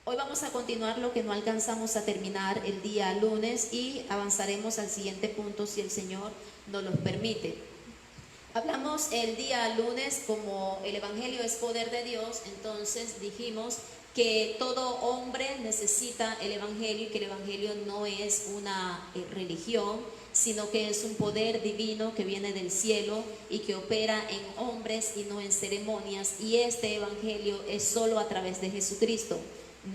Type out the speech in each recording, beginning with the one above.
Hoy vamos a continuar lo que no alcanzamos a terminar el día lunes y avanzaremos al siguiente punto si el Señor nos lo permite. Hablamos el día lunes como el Evangelio es poder de Dios, entonces dijimos que todo hombre necesita el Evangelio y que el Evangelio no es una religión, sino que es un poder divino que viene del cielo y que opera en hombres y no en ceremonias, y este Evangelio es solo a través de Jesucristo.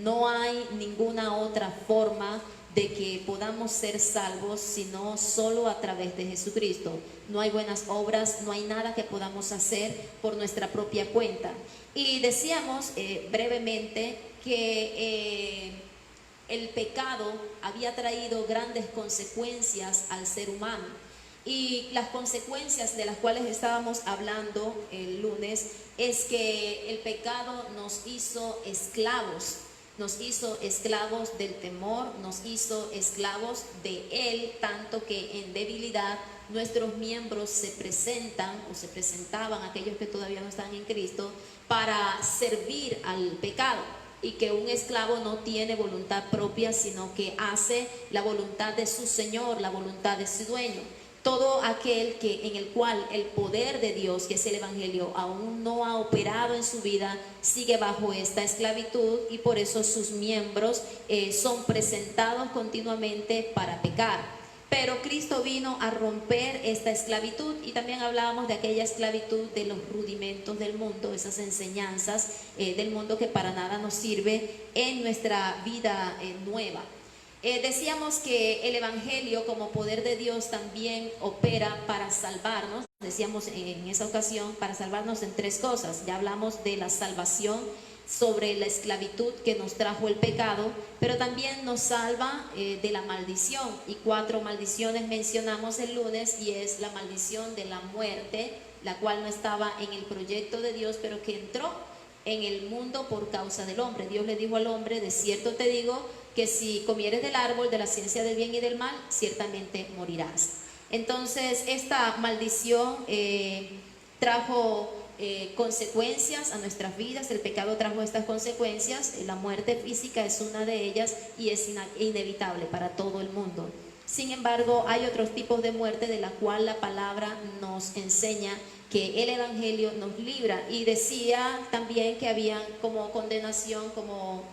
No hay ninguna otra forma de que podamos ser salvos sino solo a través de Jesucristo. No hay buenas obras, no hay nada que podamos hacer por nuestra propia cuenta. Y decíamos brevemente que el pecado había traído grandes consecuencias al ser humano. Y las consecuencias de las cuales estábamos hablando el lunes es que el pecado nos hizo esclavos. Nos hizo esclavos del temor, nos hizo esclavos de Él, tanto que en debilidad nuestros miembros se presentan o se presentaban, aquellos que todavía no están en Cristo, para servir al pecado. Y que un esclavo no tiene voluntad propia, sino que hace la voluntad de su Señor, la voluntad de su dueño. Todo aquel en el cual el poder de Dios, que es el Evangelio, aún no ha operado en su vida, sigue bajo esta esclavitud, y por eso sus miembros son presentados continuamente para pecar. Pero Cristo vino a romper esta esclavitud, y también hablábamos de aquella esclavitud de los rudimentos del mundo, esas enseñanzas del mundo que para nada nos sirve en nuestra vida nueva. Decíamos que el Evangelio como poder de Dios también opera para salvarnos. Decíamos en esa ocasión, para salvarnos en tres cosas. Ya hablamos de la salvación sobre la esclavitud que nos trajo el pecado, pero también nos salva de la maldición. Y 4 maldiciones mencionamos el lunes, y es la maldición de la muerte, la cual no estaba en el proyecto de Dios, pero que entró en el mundo por causa del hombre. Dios le dijo al hombre: de cierto te digo que si comieres del árbol de la ciencia del bien y del mal, ciertamente morirás. Entonces esta maldición trajo consecuencias a nuestras vidas. El pecado trajo estas consecuencias. La muerte física es una de ellas y es inevitable para todo el mundo. Sin embargo, hay otros tipos de muerte de la cual la palabra nos enseña que el Evangelio nos libra. Y decía también que había como condenación, como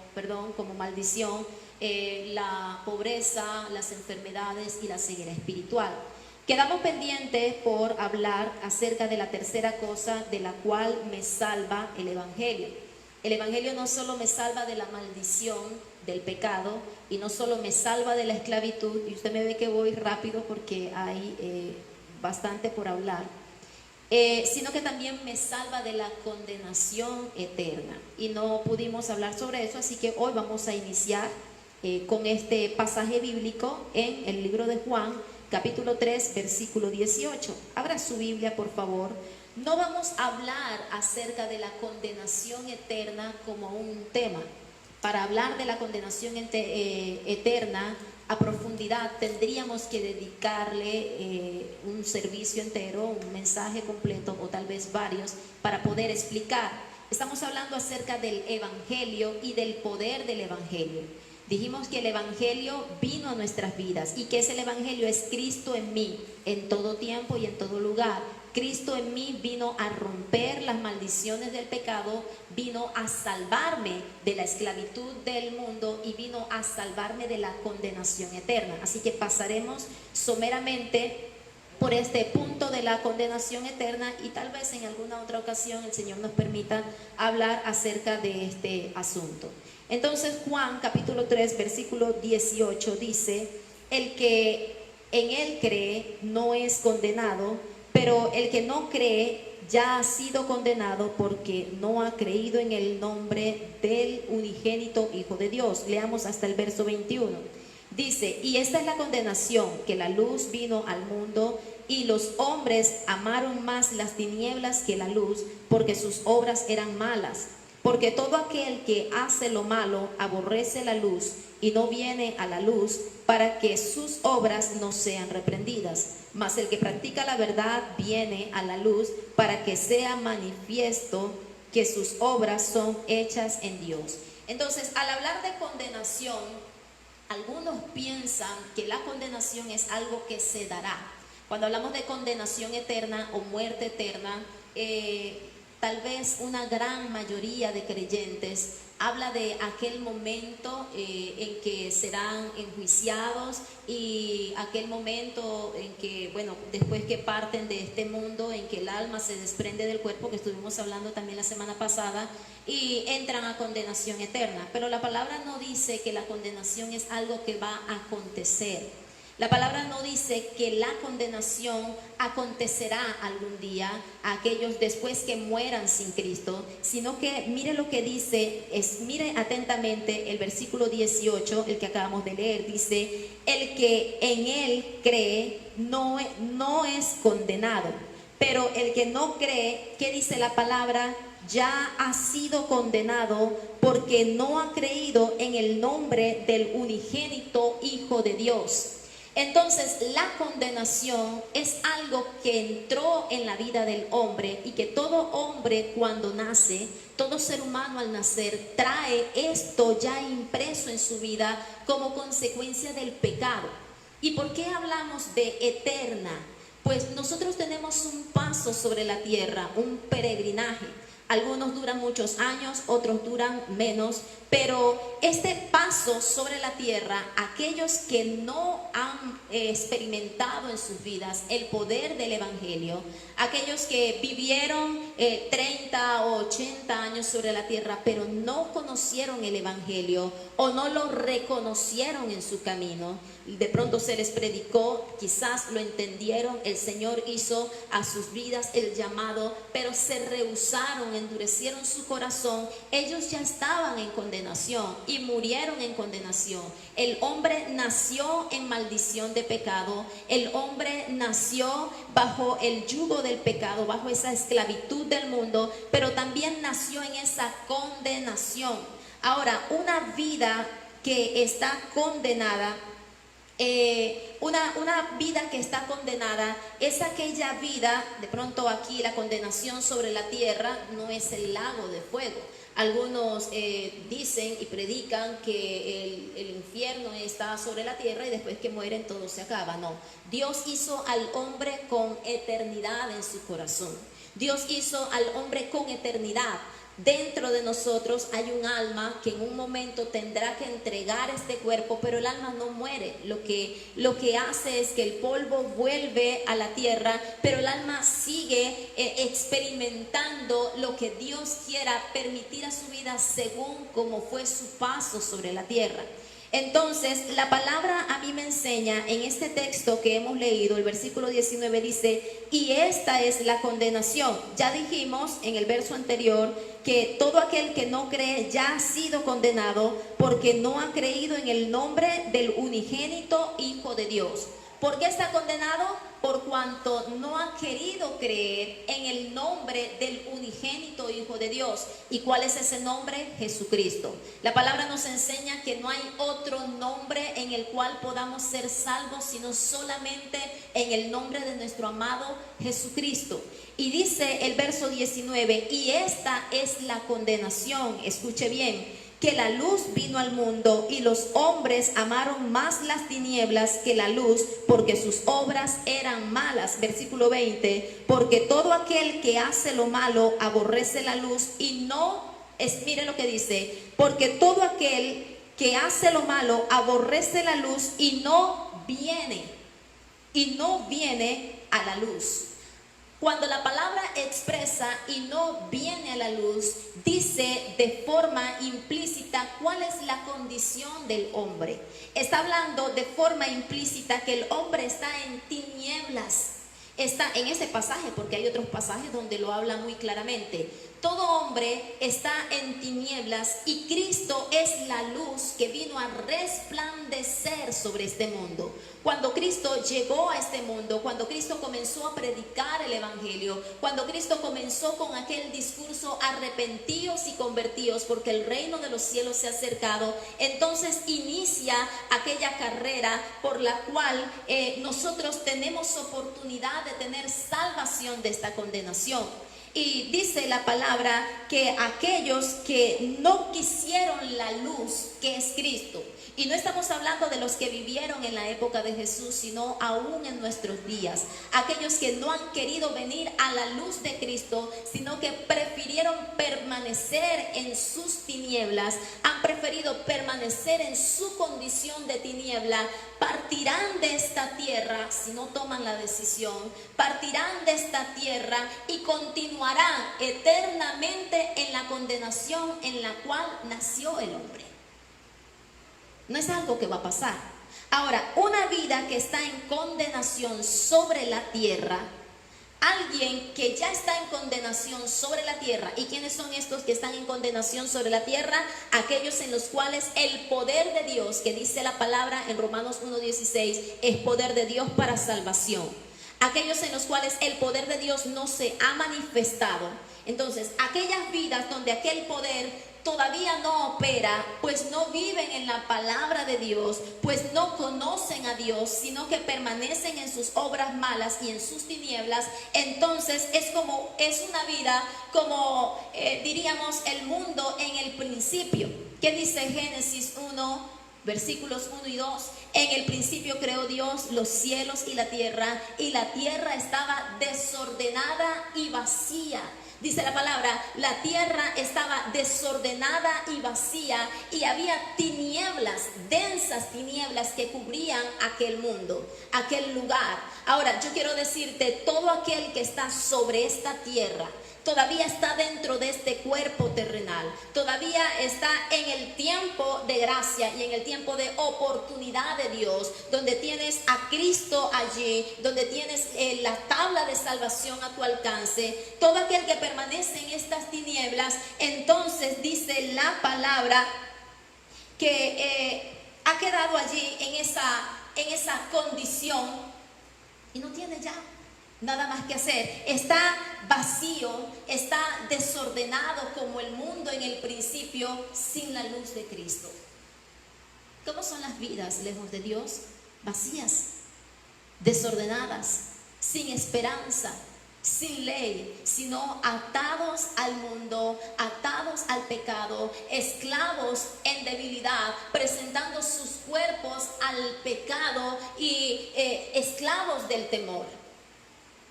maldición, la pobreza, las enfermedades y la ceguera espiritual. Quedamos pendientes por hablar acerca de la tercera cosa de la cual me salva el Evangelio. El Evangelio no solo me salva de la maldición del pecado, y no solo me salva de la esclavitud, y usted me ve que voy rápido porque hay bastante por hablar, sino que también me salva de la condenación eterna. Y no pudimos hablar sobre eso, así que hoy vamos a iniciar con este pasaje bíblico en el libro de Juan, capítulo 3, versículo 18. Abra su Biblia, por favor. No vamos a hablar acerca de la condenación eterna como un tema. Para hablar de la condenación eterna a profundidad tendríamos que dedicarle un servicio entero, un mensaje completo, o tal vez varios, para poder explicar. Estamos hablando acerca del Evangelio y del poder del Evangelio. Dijimos que el Evangelio vino a nuestras vidas. ¿Y qué es el Evangelio? Es Cristo en mí, en todo tiempo y en todo lugar. Cristo en mí vino a romper las maldiciones del pecado, vino a salvarme de la esclavitud del mundo y vino a salvarme de la condenación eterna. Así que pasaremos someramente por este punto de la condenación eterna, y tal vez en alguna otra ocasión el Señor nos permita hablar acerca de este asunto. Entonces Juan capítulo 3 versículo 18 dice: el que en él cree no es condenado, pero el que no cree ya ha sido condenado porque no ha creído en el nombre del unigénito Hijo de Dios. Leamos hasta el verso 21. Dice: y esta es la condenación, que la luz vino al mundo, y los hombres amaron más las tinieblas que la luz, porque sus obras eran malas. Porque todo aquel que hace lo malo aborrece la luz y no viene a la luz, para que sus obras no sean reprendidas. Mas el que practica la verdad viene a la luz, para que sea manifiesto que sus obras son hechas en Dios. Entonces, al hablar de condenación, algunos piensan que la condenación es algo que se dará. Cuando hablamos de condenación eterna o muerte eterna, tal vez una gran mayoría de creyentes habla de aquel momento en que serán enjuiciados y aquel momento en que, bueno, después que parten de este mundo, en que el alma se desprende del cuerpo, que estuvimos hablando también la semana pasada, y entran a condenación eterna. Pero la palabra no dice que la condenación es algo que va a acontecer. La palabra no dice que la condenación acontecerá algún día a aquellos después que mueran sin Cristo, sino que mire lo que dice, mire atentamente el versículo 18, el que acabamos de leer, dice, el que en él cree no es condenado, pero el que no cree, ¿qué dice la palabra? Ya ha sido condenado porque no ha creído en el nombre del unigénito Hijo de Dios. Entonces, la condenación es algo que entró en la vida del hombre y que todo hombre cuando nace, todo ser humano al nacer, trae esto ya impreso en su vida como consecuencia del pecado. ¿Y por qué hablamos de eterna? Pues nosotros tenemos un paso sobre la tierra, un peregrinaje. Algunos duran muchos años, otros duran menos, pero este paso sobre la tierra, aquellos que no han experimentado en sus vidas el poder del Evangelio, aquellos que vivieron 30 o 80 años sobre la tierra, pero no conocieron el Evangelio o no lo reconocieron en su camino, de pronto se les predicó, quizás lo entendieron, el Señor hizo a sus vidas el llamado, pero se rehusaron, endurecieron su corazón, ellos ya estaban en condenación y murieron en condenación. El hombre nació en maldición de pecado, el hombre nació bajo el yugo del pecado, bajo esa esclavitud del mundo, pero también nació en esa condenación. Ahora, una vida que está condenada, una vida que está condenada es aquella vida, de pronto aquí la condenación sobre la tierra no es el lago de fuego. Algunos dicen y predican que el infierno está sobre la tierra y después que mueren todo se acaba. No, Dios hizo al hombre con eternidad en su corazón. Dios hizo al hombre con eternidad. Dentro de nosotros hay un alma que en un momento tendrá que entregar este cuerpo, pero el alma no muere. Lo que hace es que el polvo vuelve a la tierra, pero el alma sigue experimentando lo que Dios quiera permitir a su vida según como fue su paso sobre la tierra. Entonces, la palabra a mí me enseña en este texto que hemos leído, el versículo 19 dice, y esta es la condenación. Ya dijimos en el verso anterior que todo aquel que no cree ya ha sido condenado porque no ha creído en el nombre del unigénito Hijo de Dios. ¿Por qué está condenado? Por cuanto no ha querido creer en el nombre del unigénito Hijo de Dios. ¿Y cuál es ese nombre? Jesucristo. La palabra nos enseña que no hay otro nombre en el cual podamos ser salvos, sino solamente en el nombre de nuestro amado Jesucristo. Y dice el verso 19, y esta es la condenación, escuche bien, que la luz vino al mundo y los hombres amaron más las tinieblas que la luz porque sus obras eran malas. Versículo 20, porque todo aquel que hace lo malo aborrece la luz y no, mire lo que dice, porque todo aquel que hace lo malo aborrece la luz y no viene a la luz. Cuando la palabra expresa y no viene a la luz, dice de forma implícita cuál es la condición del hombre. Está hablando de forma implícita que el hombre está en tinieblas. Está en este pasaje, porque hay otros pasajes donde lo habla muy claramente. Todo hombre está en tinieblas y Cristo es la luz que vino a resplandecer sobre este mundo. Cuando Cristo llegó a este mundo, cuando Cristo comenzó a predicar el Evangelio, cuando Cristo comenzó con aquel discurso arrepentíos y convertíos porque el reino de los cielos se ha acercado, entonces inicia aquella carrera por la cual nosotros tenemos oportunidad de tener salvación de esta condenación. Y dice la palabra que aquellos que no quisieron la luz, que es Cristo, y no estamos hablando de los que vivieron en la época de Jesús, sino aún en nuestros días. Aquellos que no han querido venir a la luz de Cristo, sino que prefirieron permanecer en sus tinieblas, han preferido permanecer en su condición de tiniebla, partirán de esta tierra si no toman la decisión, partirán de esta tierra y continuarán eternamente en la condenación en la cual nació el hombre. No es algo que va a pasar. Ahora, una vida que está en condenación sobre la tierra, alguien que ya está en condenación sobre la tierra. ¿Y quiénes son estos que están en condenación sobre la tierra? Aquellos en los cuales el poder de Dios, que dice la palabra en Romanos 1:16, es poder de Dios para salvación. Aquellos en los cuales el poder de Dios no se ha manifestado. Entonces, aquellas vidas donde aquel poder todavía no opera, pues no viven en la palabra de Dios, pues no conocen a Dios, sino que permanecen en sus obras malas y en sus tinieblas. Entonces es una vida como diríamos el mundo en el principio. ¿Qué dice Génesis 1, versículos 1 y 2? En el principio creó Dios los cielos y la tierra estaba desordenada y vacía. Dice la palabra, la tierra estaba desordenada y vacía, y había tinieblas, densas tinieblas que cubrían aquel mundo, aquel lugar. Ahora, yo quiero decirte, todo aquel que está sobre esta tierra, todavía está dentro de este cuerpo terrenal, todavía está en el tiempo de gracia y en el tiempo de oportunidad de Dios, donde tienes a Cristo allí, donde tienes la tabla de salvación a tu alcance. Todo aquel que permanece en estas tinieblas, entonces dice la palabra que ha quedado allí en esa condición y no tiene ya nada más que hacer. Está vacío, está desordenado como el mundo en el principio, sin la luz de Cristo. ¿Cómo son las vidas lejos de Dios? Vacías, desordenadas, sin esperanza, sin ley, sino atados al mundo, atados al pecado, esclavos en debilidad, presentando sus cuerpos al pecado y esclavos del temor.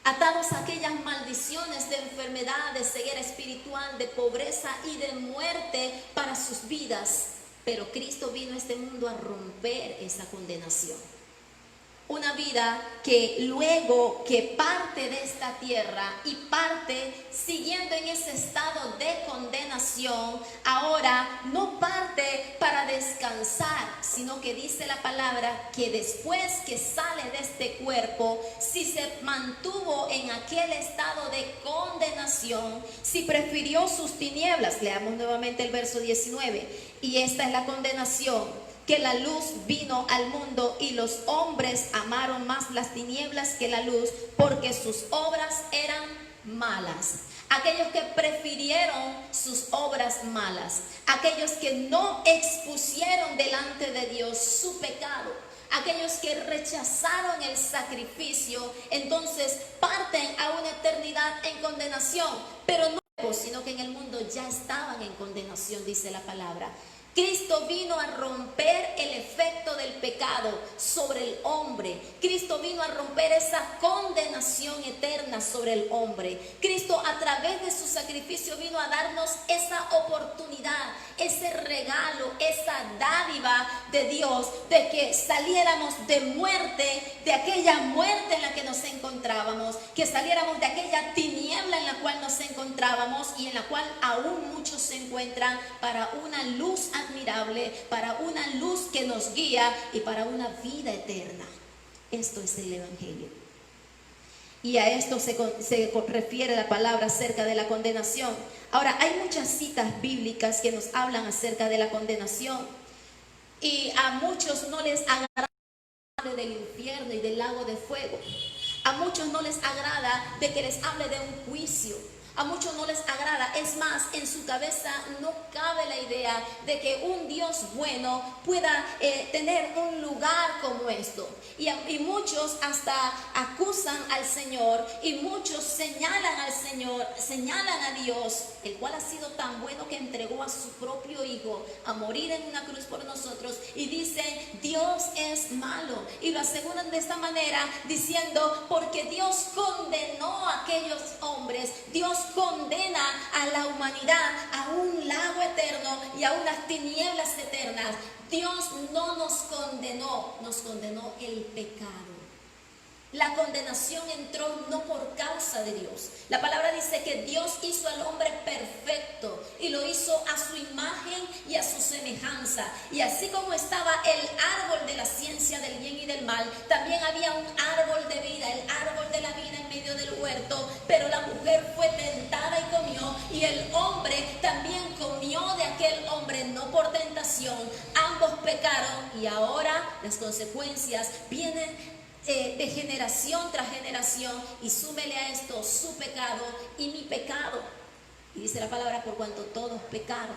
Atados a aquellas maldiciones de enfermedad, de ceguera espiritual, de pobreza y de muerte para sus vidas. Pero Cristo vino a este mundo a romper esa condenación. Una vida que luego que parte de esta tierra y parte siguiendo en ese estado de condenación, ahora no parte para descansar, sino que dice la palabra que después que sale de este cuerpo, si se mantuvo en aquel estado de condenación, si prefirió sus tinieblas, leamos nuevamente el verso 19, y esta es la condenación, que la luz vino al mundo y los hombres amaron más las tinieblas que la luz, porque sus obras eran malas. Aquellos que prefirieron sus obras malas, aquellos que no expusieron delante de Dios su pecado, aquellos que rechazaron el sacrificio, entonces parten a una eternidad en condenación, pero no, sino que en el mundo ya estaban en condenación, dice la palabra. Cristo vino a romper el efecto del pecado sobre el hombre. Cristo vino a romper esa condenación eterna sobre el hombre. Cristo, a través de su sacrificio, vino a darnos esa oportunidad, ese regalo, esa dádiva de Dios, de que saliéramos de muerte, de aquella muerte en la que nos encontrábamos, que saliéramos de aquella tiniebla en la cual nos encontrábamos y en la cual aún muchos se encuentran, para una luz admirable, para una luz que nos guía y para una vida eterna. Esto es el Evangelio. Y a esto se refiere la palabra acerca de la condenación. Ahora, hay muchas citas bíblicas que nos hablan acerca de la condenación, y a muchos no les agrada del infierno y del lago de fuego. A muchos no les agrada de que les hable de un juicio. A muchos no les agrada. Es más, en su cabeza no cabe la idea de que un Dios bueno pueda tener un lugar como esto. Y muchos hasta acusan al Señor, y muchos señalan al Señor, señalan a Dios, el cual ha sido tan bueno que entregó a su propio Hijo a morir en una cruz por nosotros, y dicen: Dios es malo, y lo aseguran de esta manera diciendo: porque Dios condenó a aquellos hombres, Dios condena a la humanidad a un lago eterno y a unas tinieblas eternas. Dios no nos condenó, nos condenó el pecado. La condenación entró no por causa de Dios. La palabra dice que Dios hizo al hombre perfecto y lo hizo a su imagen y a su semejanza. Y así como estaba el árbol de la ciencia del bien y del mal, también había un árbol de vida, el árbol de la vida en medio del huerto. Pero la mujer fue tentada y comió, y el hombre también comió de aquel hombre, no por tentación. Ambos pecaron, y ahora las consecuencias vienen de generación tras generación, y súmele a esto su pecado y mi pecado. Y dice la palabra: por cuanto todos pecaron,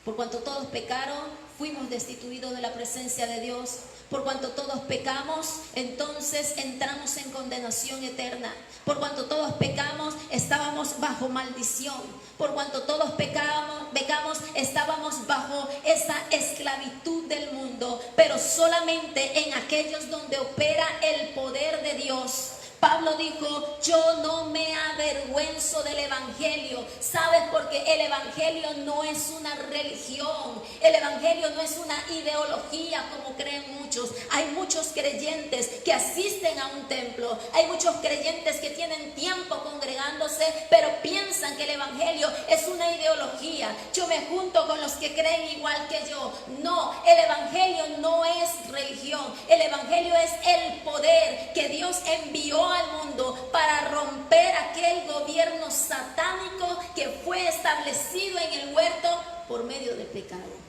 por cuanto todos pecaron, fuimos destituidos de la presencia de Dios. Por cuanto todos pecamos, entonces entramos en condenación eterna. Por cuanto todos pecamos, estábamos bajo maldición. Por cuanto todos pecamos, estábamos bajo esa esclavitud del mundo. Pero solamente en aquellos donde opera el poder de Dios. Pablo dijo: yo no me avergüenzo del evangelio. ¿Sabes? Porque el evangelio no es una religión. El evangelio no es una ideología como creen muchos. Hay muchos creyentes que asisten a un templo. Hay muchos creyentes que tienen tiempo congregándose, pero piensan que el evangelio es una ideología. Yo me junto con los que creen igual que yo. No, el evangelio no es religión. El evangelio es el poder que Dios envió al mundo para romper aquel gobierno satánico que fue establecido en el huerto por medio del pecado.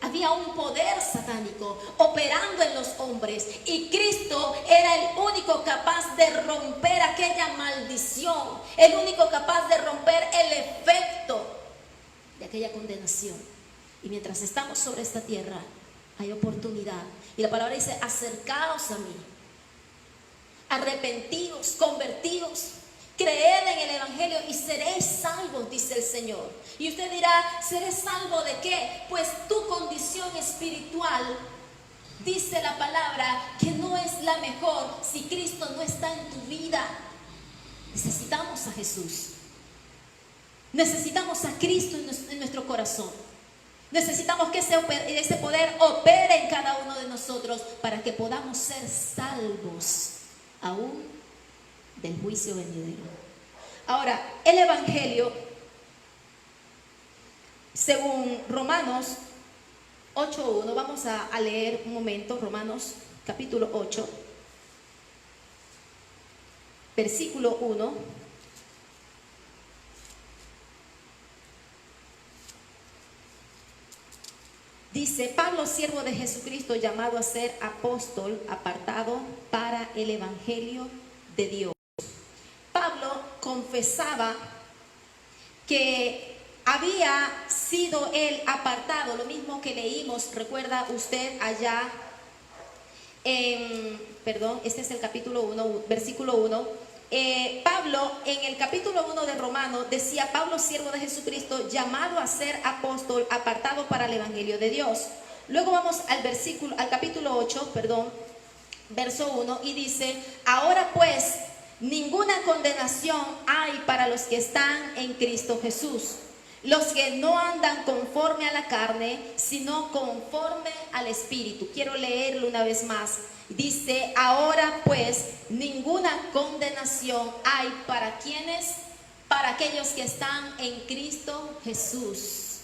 Había un poder satánico operando en los hombres, y Cristo era el único capaz de romper aquella maldición, el único capaz de romper el efecto de aquella condenación. Y mientras estamos sobre esta tierra hay oportunidad, y la palabra dice: acercaos a mí, arrepentíos, convertíos, creed en el evangelio y seréis salvos, dice el Señor. Y usted dirá: ¿seré salvo de qué? Pues tu condición espiritual, dice la palabra, que no es la mejor si Cristo no está en tu vida. Necesitamos a Jesús. Necesitamos a Cristo en nuestro corazón. Necesitamos que ese poder opere en cada uno de nosotros para que podamos ser salvos aún del juicio venidero. Ahora, el evangelio, según Romanos 8:1, vamos a leer un momento Romanos capítulo 8, versículo 1. Dice: Pablo, siervo de Jesucristo, llamado a ser apóstol, apartado para el evangelio de Dios. Pablo confesaba que había sido él apartado, lo mismo que leímos, recuerda usted allá en, este es el capítulo 1, versículo 1. Pablo en el capítulo 1 de Romanos decía: Pablo, siervo de Jesucristo, llamado a ser apóstol, apartado para el evangelio de Dios. Luego vamos al capítulo 8, verso 1, y dice: ahora pues ninguna condenación hay para los que están en Cristo Jesús, los que no andan conforme a la carne, sino conforme al Espíritu. Quiero leerlo una vez más. Dice: ahora pues ninguna condenación hay para quienes, para aquellos que están en Cristo Jesús.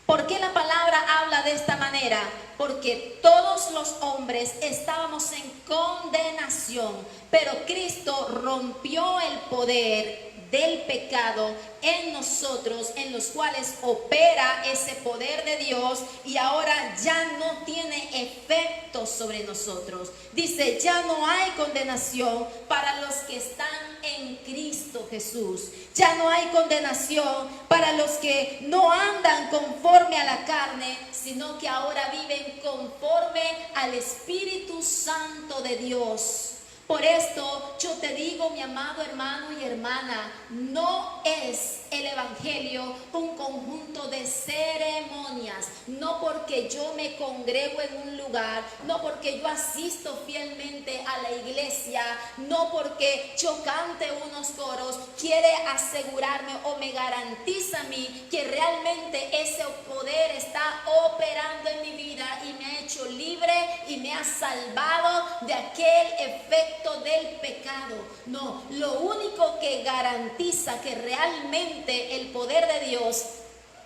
¿Por qué la palabra habla de esta manera? Porque todos los hombres estábamos en condenación, pero Cristo rompió el poder del pecado en nosotros, en los cuales opera ese poder de Dios, y ahora ya no tiene efecto Dios sobre nosotros. Dice, ya no hay condenación para los que están en Cristo Jesús. Ya no hay condenación para los que no andan conforme a la carne, sino que ahora viven conforme al Espíritu Santo de Dios. Por esto yo te digo, mi amado hermano y hermana, no es el evangelio un conjunto de ceremonias, no porque yo me congrego en un lugar, no porque yo asisto fielmente a la iglesia, no porque yo cante unos coros, quiere asegurarme o me garantiza a mí que realmente ese poder está operando en mi vida y me ha hecho libre y me ha salvado de aquel efecto del pecado. No, lo único que garantiza que realmente el poder de Dios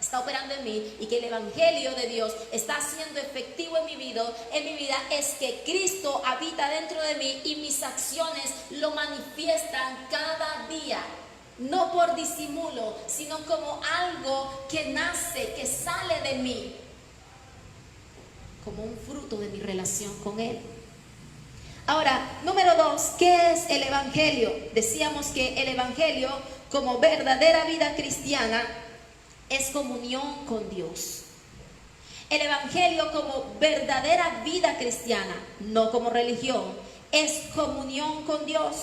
está operando en mí y que el evangelio de Dios está siendo efectivo en mi vida es que Cristo habita dentro de mí y mis acciones lo manifiestan cada día. No por disimulo, sino como algo que nace, que sale de mí, como un fruto de mi relación con Él. Ahora, número 2, ¿qué es el evangelio? Decíamos que el evangelio, como verdadera vida cristiana, es comunión con Dios. El evangelio como verdadera vida cristiana, no como religión, es comunión con Dios.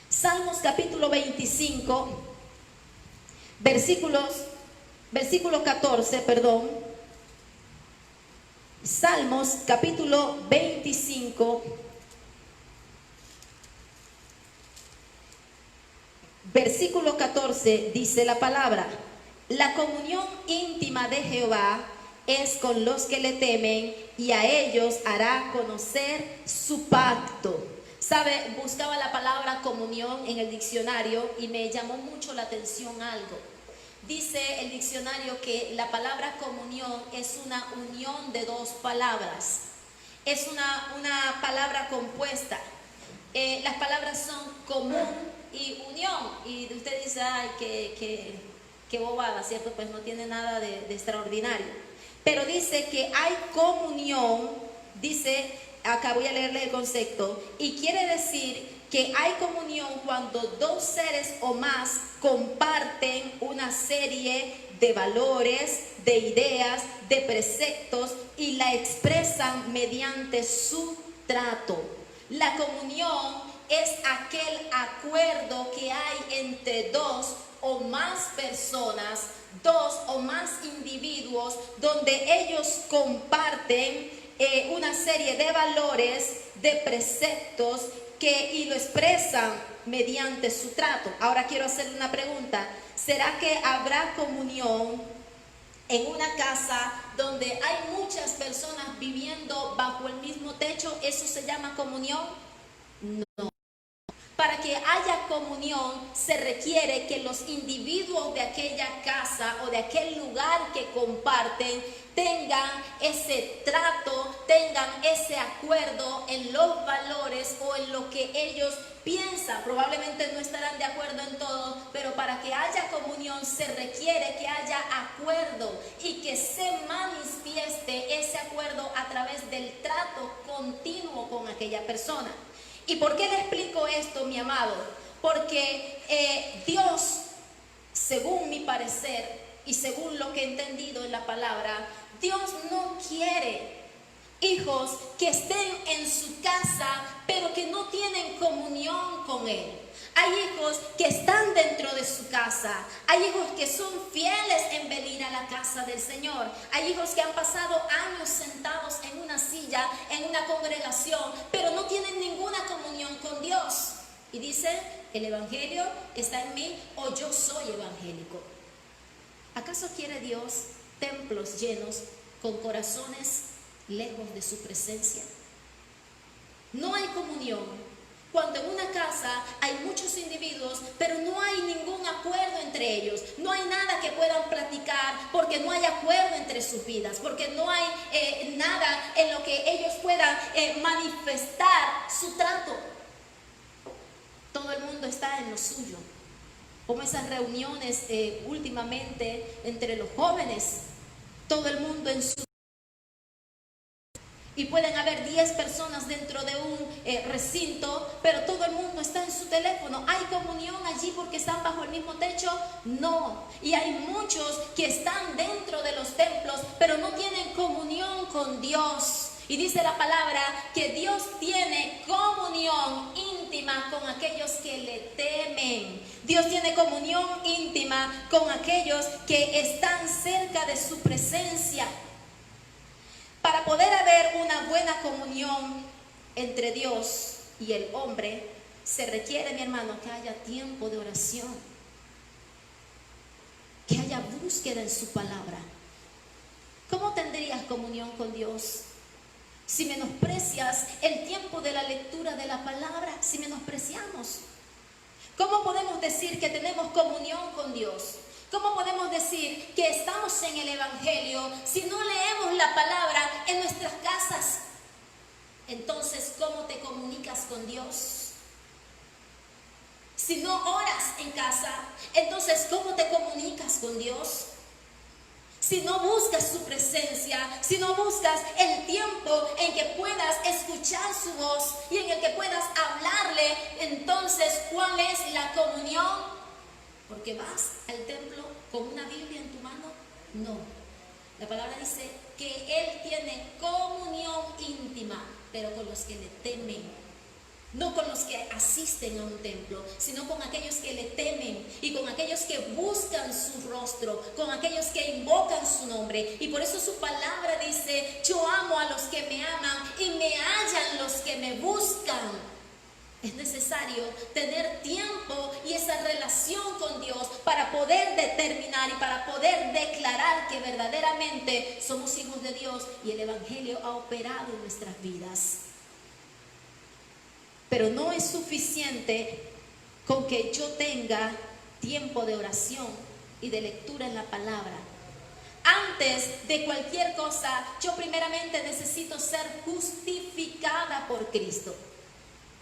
Salmos capítulo 25, versículo 14, Salmos capítulo 25, versículo 14, dice la palabra: la comunión íntima de Jehová es con los que le temen, y a ellos hará conocer su pacto. ¿Sabe? Buscaba la palabra comunión en el diccionario y me llamó mucho la atención algo. Dice el diccionario que la palabra comunión es una unión de dos palabras. Es una palabra compuesta. Las palabras son común y unión. Y usted dice, ay, qué bobada, ¿cierto? Pues no tiene nada de extraordinario. Pero dice que hay comunión, dice, acá voy a leerle el concepto, y quiere decir que hay comunión cuando dos seres o más comparten una serie de valores, de ideas, de preceptos y la expresan mediante su trato. La comunión es aquel acuerdo que hay entre dos o más personas, dos o más individuos, donde ellos comparten una serie de valores, de preceptos y lo expresan mediante su trato. Ahora quiero hacerle una pregunta: ¿será que habrá comunión en una casa donde hay muchas personas viviendo bajo el mismo techo? ¿Eso se llama comunión? No. Para que haya comunión se requiere que los individuos de aquella casa o de aquel lugar que comparten tengan ese trato, tengan ese acuerdo en los valores o en lo que ellos piensan. Probablemente no estarán de acuerdo en todo, pero para que haya comunión se requiere que haya acuerdo y que se manifieste ese acuerdo a través del trato continuo con aquella persona. ¿Y por qué le explico esto, mi amado? Porque Dios, según mi parecer y según lo que he entendido en la palabra, Dios no quiere hijos que estén en su casa, pero que no tienen comunión con Él. Hay hijos que están dentro de su casa, hay hijos que son fieles en venir a la casa del Señor, hay hijos que han pasado años sentados en una silla, en una congregación, pero no tienen ninguna comunión con Dios. Y dicen, el evangelio está en mí, o yo soy evangélico. ¿Acaso quiere Dios templos llenos con corazones lejos de su presencia? No hay comunión cuando en una casa hay muchos individuos, pero no hay ningún acuerdo entre ellos. No hay nada que puedan platicar porque no hay acuerdo entre sus vidas, porque no hay nada en lo que ellos puedan manifestar su trato. Todo el mundo está en lo suyo, como esas reuniones últimamente entre los jóvenes, todo el mundo en su... Y pueden haber 10 personas dentro de un recinto, pero todo el mundo está en su teléfono. ¿Hay comunión allí porque están bajo el mismo techo? No. Y hay muchos que están dentro de los templos, pero no tienen comunión con Dios. Y dice la palabra que Dios tiene comunión íntima con aquellos que le temen. Dios tiene comunión íntima con aquellos que están cerca de su presencia. Para poder haber una buena comunión entre Dios y el hombre, se requiere, mi hermano, que haya tiempo de oración, que haya búsqueda en su palabra. ¿Cómo tendrías comunión con Dios si menosprecias el tiempo de la lectura de la palabra? Si menospreciamos, ¿cómo podemos decir que tenemos comunión con Dios? ¿Cómo podemos decir que estamos en el Evangelio si no leemos la palabra en nuestras casas? Entonces, ¿cómo te comunicas con Dios? Si no oras en casa, entonces, ¿cómo te comunicas con Dios? Si no buscas su presencia, si no buscas el tiempo en que puedas escuchar su voz y en el que puedas hablarle, entonces, ¿cuál es la comunión? Porque vas al templo con una Biblia en tu mano. No. La palabra dice que Él tiene comunión íntima, pero con los que le temen. No con los que asisten a un templo, sino con aquellos que le temen y con aquellos que buscan su rostro, con aquellos que invocan su nombre. Y por eso su palabra dice: yo amo a los que me aman y me hallan los que me buscan. Es necesario tener tiempo y esa relación con Dios para poder determinar y para poder declarar que verdaderamente somos hijos de Dios y el Evangelio ha operado en nuestras vidas. Pero no es suficiente con que yo tenga tiempo de oración y de lectura en la palabra. Antes de cualquier cosa, yo primeramente necesito ser justificada por Cristo.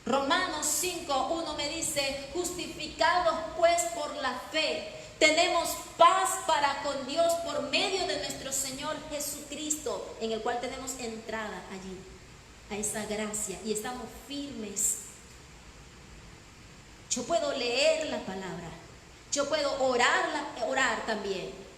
Romanos 5:1 me dice: justificados pues por la fe, tenemos paz para con Dios por medio de nuestro Señor Jesucristo, en el cual tenemos entrada allí, a esa gracia, y estamos firmes. Yo puedo leer la palabra, yo puedo orar también,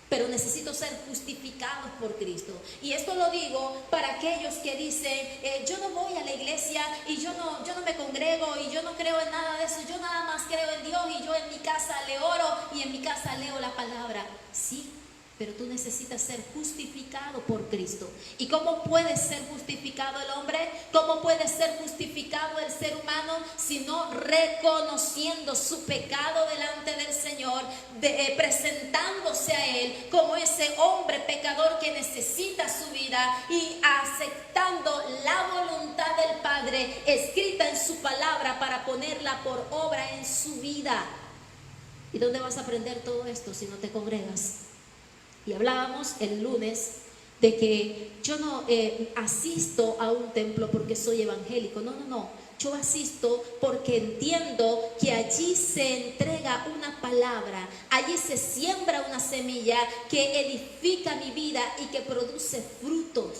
pero necesito ser justificados por Cristo. Y esto lo digo para aquellos que dicen: yo no voy a la iglesia y yo no me congrego y yo no creo en nada de eso, yo nada más creo en Dios y yo en mi casa le oro y en mi casa leo la palabra. Sí, pero tú necesitas ser justificado por Cristo. ¿Y cómo puede ser justificado el hombre? ¿Cómo puede ser justificado el ser humano? Sino reconociendo su pecado delante del Señor, presentándose a Él como ese hombre pecador que necesita su vida y aceptando la voluntad del Padre escrita en su palabra para ponerla por obra en su vida. ¿Y dónde vas a aprender todo esto si no te congregas? Y hablábamos el lunes de que yo no asisto a un templo porque soy evangélico. No. Yo asisto porque entiendo que allí se entrega una palabra, allí se siembra una semilla que edifica mi vida y que produce frutos.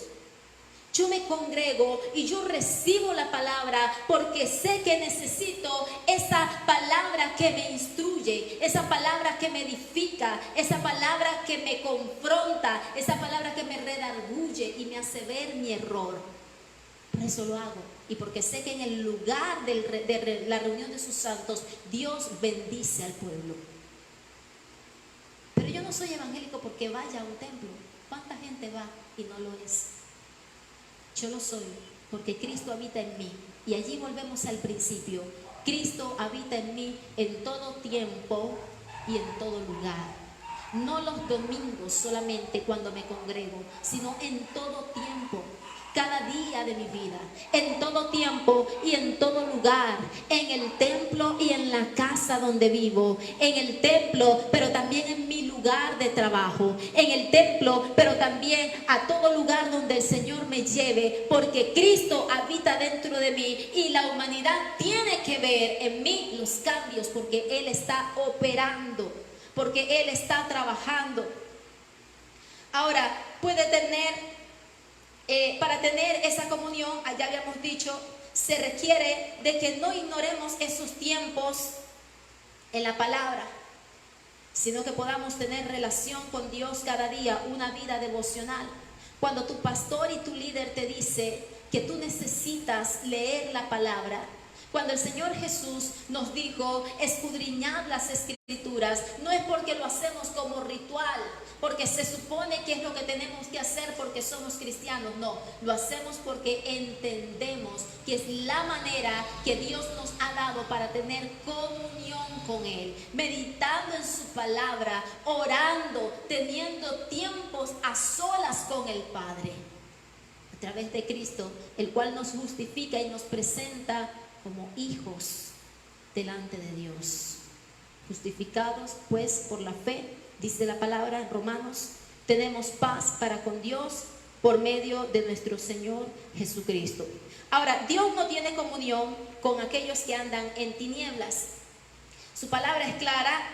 Yo me congrego y yo recibo la palabra porque sé que necesito esa palabra que me instruye, esa palabra que me edifica, esa palabra que me confronta, esa palabra que me redarguye y me hace ver mi error. Por eso lo hago. Y porque sé que en el lugar de la reunión de sus santos, Dios bendice al pueblo. Pero yo no soy evangélico porque vaya a un templo. ¿Cuánta gente va y no lo es? Yo lo soy porque Cristo habita en mí. Y allí volvemos al principio. Cristo habita en mí en todo tiempo y en todo lugar. No los domingos solamente cuando me congrego, sino en todo tiempo. Cada día de mi vida, en todo tiempo y en todo lugar, en el templo y en la casa donde vivo, en el templo, pero también en mi lugar de trabajo, en el templo, pero también a todo lugar donde el Señor me lleve, porque Cristo habita dentro de mí y la humanidad tiene que ver en mí los cambios, porque Él está operando, porque Él está trabajando. Ahora, puede tener Para tener esa comunión, ya habíamos dicho, se requiere de que no ignoremos esos tiempos en la palabra, sino que podamos tener relación con Dios cada día, una vida devocional. Cuando tu pastor y tu líder te dice que tú necesitas leer la palabra, cuando el Señor Jesús nos dijo, escudriñad las escrituras, no es porque lo hacemos como ritual, porque se supone que es lo que tenemos que hacer porque somos cristianos. No, lo hacemos porque entendemos que es la manera que Dios nos ha dado para tener comunión con Él, meditando en su palabra, orando, teniendo tiempos a solas con el Padre, a través de Cristo, el cual nos justifica y nos presenta como hijos delante de Dios. Justificados pues por la fe, dice la palabra en Romanos, tenemos paz para con Dios por medio de nuestro Señor Jesucristo. Ahora, Dios no tiene comunión con aquellos que andan en tinieblas. Su palabra es clara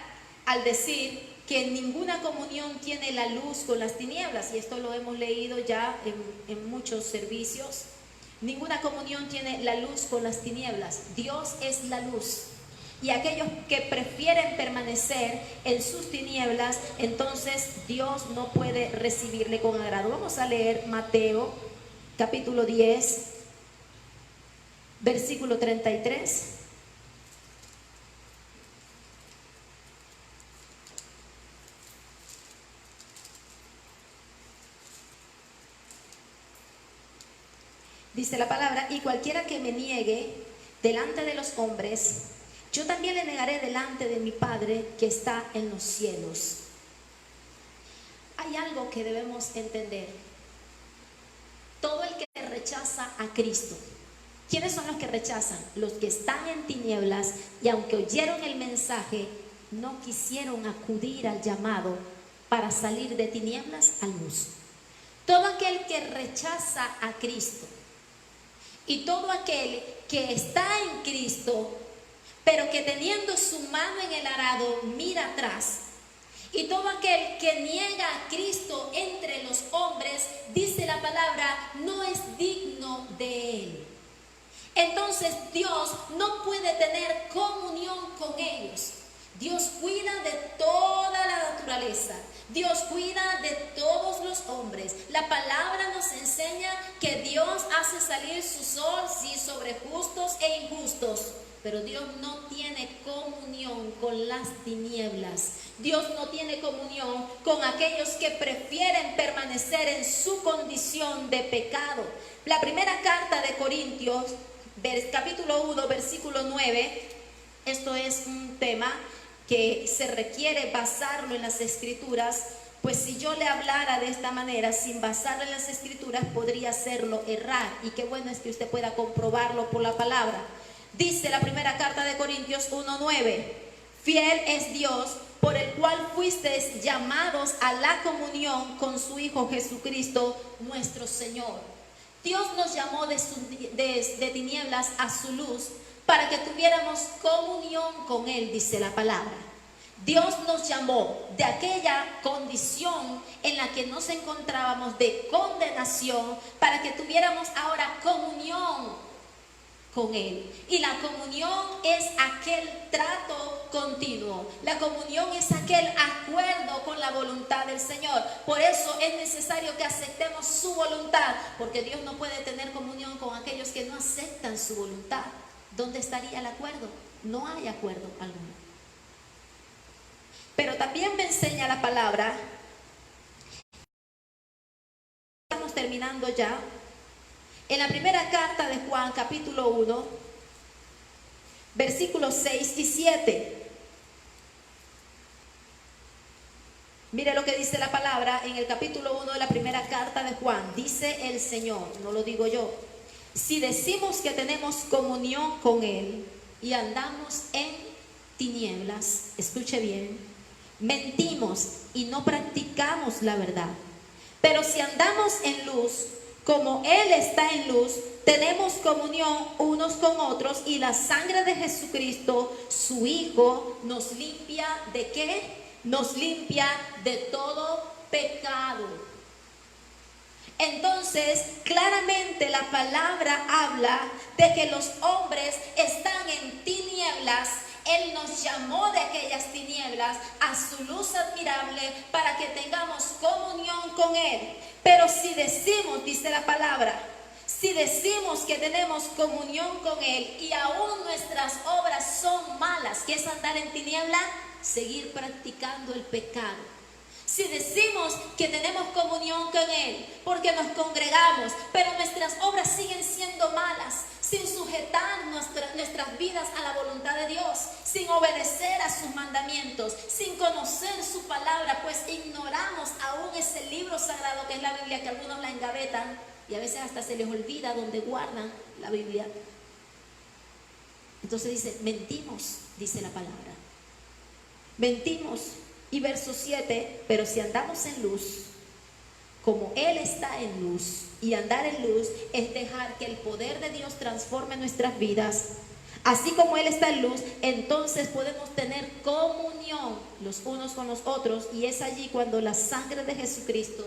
al decir que ninguna comunión tiene la luz con las tinieblas, y esto lo hemos leído ya en muchos servicios. Ninguna comunión tiene la luz con las tinieblas. Dios es la luz. Y aquellos que prefieren permanecer en sus tinieblas, entonces Dios no puede recibirle con agrado. Vamos a leer Mateo capítulo 10, versículo 33. Dice la palabra, y cualquiera que me niegue delante de los hombres, yo también le negaré delante de mi Padre que está en los cielos. Hay algo que debemos entender. Todo el que rechaza a Cristo. ¿Quiénes son los que rechazan? Los que están en tinieblas y aunque oyeron el mensaje, no quisieron acudir al llamado para salir de tinieblas a luz. Todo aquel que rechaza a Cristo y todo aquel que está en Cristo, pero que teniendo su mano en el arado mira atrás, y todo aquel que niega a Cristo entre los hombres, dice la palabra, no es digno de Él. Entonces Dios no puede tener comunión con ellos. Dios cuida de toda la naturaleza. Dios cuida de todos los hombres. La palabra nos enseña que Dios hace salir su sol, sí, sobre justos e injustos. Pero Dios no tiene comunión con las tinieblas. Dios no tiene comunión con aquellos que prefieren permanecer en su condición de pecado. La primera carta de Corintios, capítulo 1, versículo 9, esto es un tema que se requiere basarlo en las escrituras, pues si yo le hablara de esta manera sin basarlo en las escrituras podría hacerlo errar, y qué bueno es que usted pueda comprobarlo por la palabra. Dice la primera carta de Corintios 1:9, fiel es Dios por el cual fuisteis llamados a la comunión con su Hijo Jesucristo nuestro Señor. Dios nos llamó de tinieblas a su luz para que tuviéramos comunión con Él, dice la palabra. Dios nos llamó de aquella condición en la que nos encontrábamos de condenación para que tuviéramos ahora comunión con Él. Y la comunión es aquel trato continuo. La comunión es aquel acuerdo con la voluntad del Señor. Por eso es necesario que aceptemos su voluntad, porque Dios no puede tener comunión con aquellos que no aceptan su voluntad. ¿Dónde estaría el acuerdo? No hay acuerdo alguno. Pero también me enseña la palabra, estamos terminando ya, en la primera carta de Juan, capítulo 1, versículos 6 y 7. Mire lo que dice la palabra en el capítulo 1 de la primera carta de Juan. Dice el Señor, no lo digo yo, si decimos que tenemos comunión con Él y andamos en tinieblas, escuche bien, mentimos y no practicamos la verdad. Pero si andamos en luz, como Él está en luz, tenemos comunión unos con otros, y la sangre de Jesucristo, su Hijo, nos limpia ¿de qué? Nos limpia de todo pecado. Entonces, claramente la palabra habla de que los hombres están en tinieblas. Él nos llamó de aquellas tinieblas a su luz admirable para que tengamos comunión con Él. Pero si decimos, dice la palabra, si decimos que tenemos comunión con Él y aún nuestras obras son malas, ¿qué es andar en tinieblas? Seguir practicando el pecado. Si decimos que tenemos comunión con Él porque nos congregamos, pero nuestras obras siguen siendo malas, sin sujetar nuestras vidas a la voluntad de Dios, sin obedecer a sus mandamientos, sin conocer su palabra, pues ignoramos aún ese libro sagrado que es la Biblia, que algunos la engavetan y a veces hasta se les olvida dónde guardan la Biblia. Entonces dice, mentimos, dice la palabra. Mentimos. Y verso 7, pero si andamos en luz, como Él está en luz, y andar en luz es dejar que el poder de Dios transforme nuestras vidas, así como Él está en luz, entonces podemos tener comunión los unos con los otros, y es allí cuando la sangre de Jesucristo,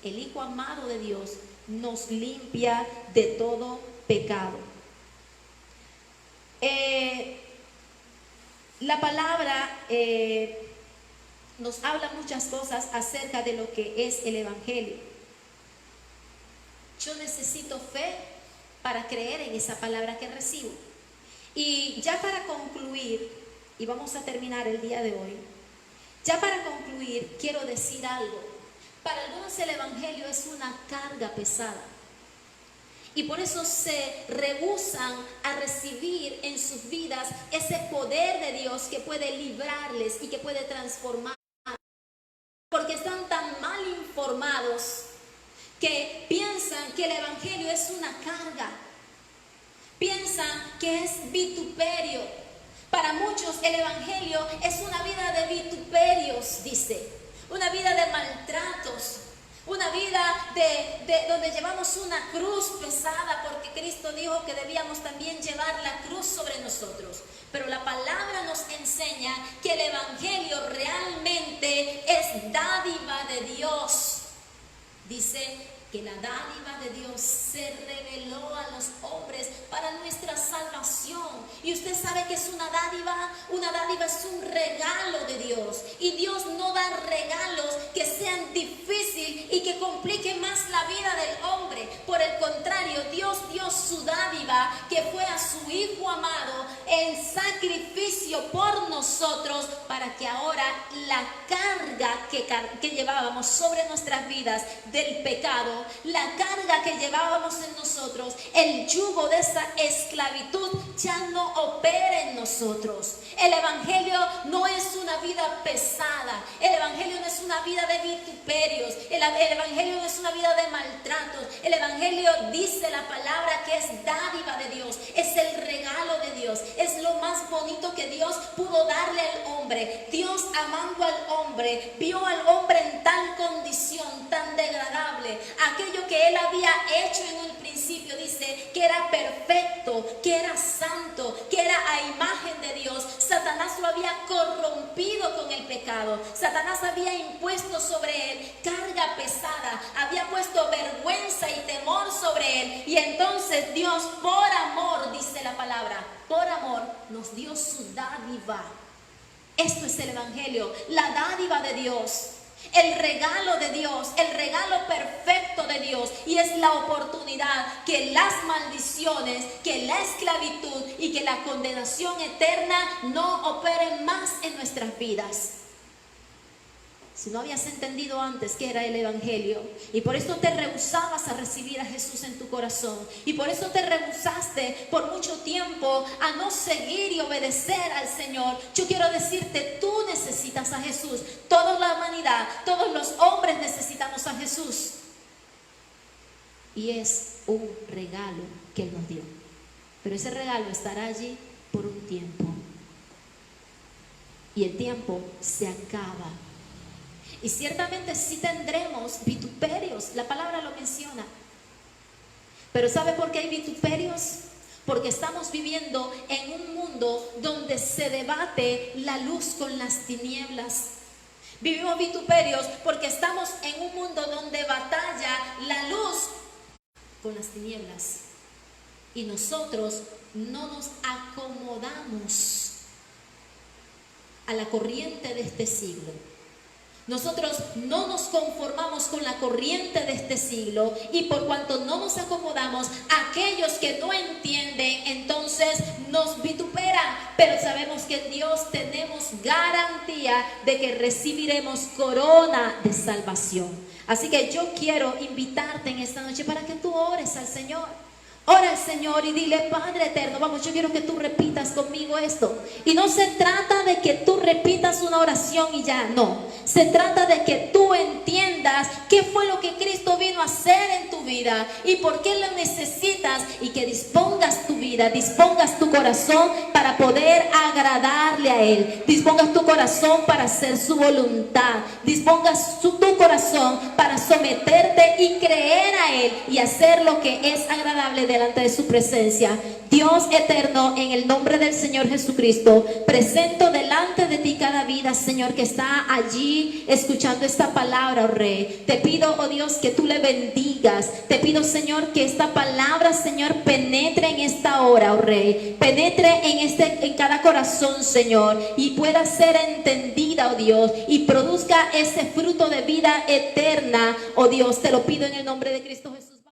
el Hijo amado de Dios, nos limpia de todo pecado. La palabra nos habla muchas cosas acerca de lo que es el Evangelio. Yo necesito fe para creer en esa palabra que recibo. Y ya para concluir, y vamos a terminar el día de hoy, ya para concluir quiero decir algo. Para algunos el Evangelio es una carga pesada. Y por eso se rehúsan a recibir en sus vidas ese poder de Dios que puede librarles y que puede transformar. Porque están tan mal informados que piensan que el Evangelio es una carga. Piensan que es vituperio. Para muchos el Evangelio es una vida de vituperios, dice. Una vida de maltratos. Una vida de donde llevamos una cruz pesada, porque Cristo dijo que debíamos también llevar la cruz sobre nosotros. Pero la palabra nos enseña que el Evangelio realmente es dádiva de Dios. Dice que la dádiva de Dios se reveló a los hombres para nuestra salvación. Y usted sabe que es una dádiva es un regalo de Dios. Y Dios no da regalos que sean difíciles y que compliquen más la vida del hombre. Por el contrario, Dios dio su dádiva, que fue a su Hijo amado, en sacrificio por nosotros, para que ahora la carga que llevábamos sobre nuestras vidas del pecado, la carga que llevábamos en nosotros, el yugo de esa esclavitud ya no opera en nosotros. El Evangelio no es una vida pesada, el Evangelio no es una vida de vituperios, el Evangelio no es una vida de maltratos. El Evangelio, dice la palabra, que es dádiva de Dios, es el regalo de Dios, es lo más bonito que Dios pudo darle al hombre. Dios, amando al hombre, vio al hombre en tal condición tan degradable. Aquello que Él había hecho en un principio, dice que era perfecto, que era santo, que era a imagen de Dios. Satanás lo había corrompido con el pecado. Satanás había impuesto sobre él carga pesada, había puesto vergüenza y temor sobre él. Y entonces Dios, por amor, dice la palabra, por amor nos dio su dádiva. Esto es el Evangelio, la dádiva de Dios, el regalo de Dios, el regalo perfecto de Dios. Y es la oportunidad que las maldiciones, que la esclavitud y que la condenación eterna no operen más en nuestras vidas. Si no habías entendido antes qué era el Evangelio, y por eso te rehusabas a recibir a Jesús en tu corazón, y por eso te rehusaste por mucho tiempo a no seguir y obedecer al Señor, yo quiero decirte, tú necesitas a Jesús. Toda la humanidad, todos los hombres necesitamos a Jesús. Y es un regalo que Él nos dio. Pero ese regalo estará allí por un tiempo. Y el tiempo se acaba. Y ciertamente sí tendremos vituperios, la palabra lo menciona. Pero ¿sabe por qué hay vituperios? Porque estamos viviendo en un mundo donde se debate la luz con las tinieblas. Vivimos vituperios porque estamos en un mundo donde batalla la luz con las tinieblas. Y nosotros no nos acomodamos a la corriente de este siglo. Nosotros no nos conformamos con la corriente de este siglo, y por cuanto no nos acomodamos, aquellos que no entienden entonces nos vituperan, pero sabemos que en Dios tenemos garantía de que recibiremos corona de salvación. Así que yo quiero invitarte en esta noche para que tú ores al Señor. Ora al Señor y dile: Padre eterno, vamos, yo quiero que tú repitas conmigo esto. Y no se trata de que tú repitas una oración y ya, no. Se trata de que tú entiendas qué fue lo que Cristo vino a hacer en tu vida y por qué lo necesitas, y que dispongas tu vida, dispongas tu corazón para poder agradarle a Él. Dispongas tu corazón para hacer su voluntad. Dispongas tu corazón para someterte y creer a Él y hacer lo que es agradable delante de su presencia. Dios eterno, en el nombre del Señor Jesucristo, presento delante de ti cada vida, Señor, que está allí escuchando esta palabra, oh Rey. Te pido, oh Dios, que tú le bendigas. Te pido, Señor, que esta palabra, Señor, penetre en esta hora, oh Rey. Penetre en cada corazón, Señor, y pueda ser entendida, oh Dios, y produzca ese fruto de vida eterna, oh Dios. Te lo pido en el nombre de Cristo Jesús.